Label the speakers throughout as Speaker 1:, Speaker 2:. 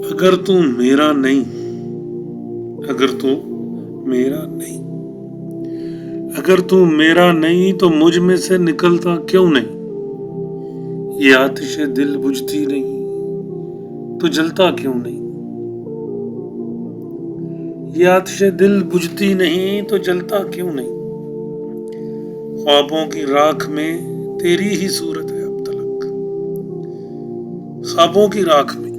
Speaker 1: अगर तू मेरा नहीं, अगर तू मेरा नहीं, अगर तू मेरा नहीं तो मुझ में से निकलता क्यों नहीं? ये आतिशे दिल बुझती नहीं तो जलता क्यों नहीं? ये आतिशे दिल बुझती नहीं तो जलता क्यों नहीं? ख्वाबों की राख में तेरी ही सूरत है अब तलक, ख्वाबों की राख में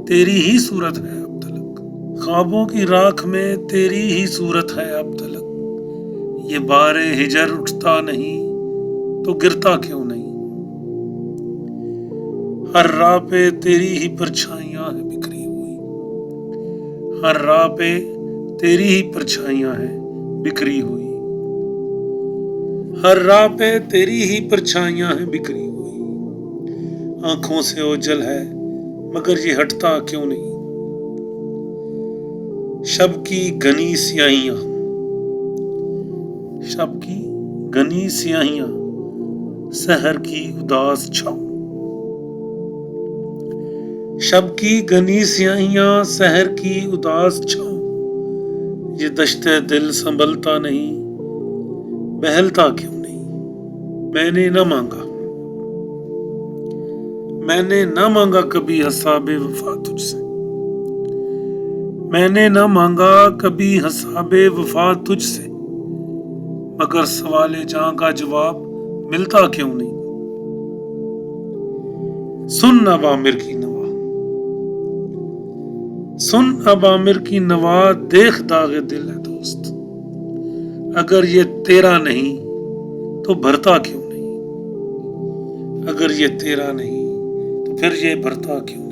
Speaker 1: तेरी ही सूरत है अब तलक, ख्वाबों की राख में तेरी ही सूरत है अब तलक। ये बारे हिजर उठता नहीं तो गिरता क्यों नहीं? हर राह पे तेरी ही परछाइयां हैं बिखरी हुई, हर राह पे तेरी ही परछाइयां हैं बिखरी हुई, हर राह पे तेरी ही परछाइयां हैं बिखरी हुई। आंखों से ओझल है मगर ये हटता क्यों नहीं? शब की घनी स्याहियां, शब की घनी स्याहियां, सहर की उदास छाँव, शब की घनी स्याहियां, सहर की उदास छाँव। ये दश्ते दिल संभलता नहीं, बहलता क्यों नहीं? मैंने न मांगा, मैंने न मांगा कभी हसाबे वफा तुझसे, मैंने न मांगा कभी हसाबे वफा तुझसे, मगर सवाले जहां का जवाब मिलता क्यों नहीं? सुन अब आमिर की नवा, सुन अब आमिर की नवा, देख दागे दिल है दोस्त, अगर ये तेरा नहीं तो भरता क्यों नहीं? अगर ये तेरा नहीं तो फिर ये भरता क्यों?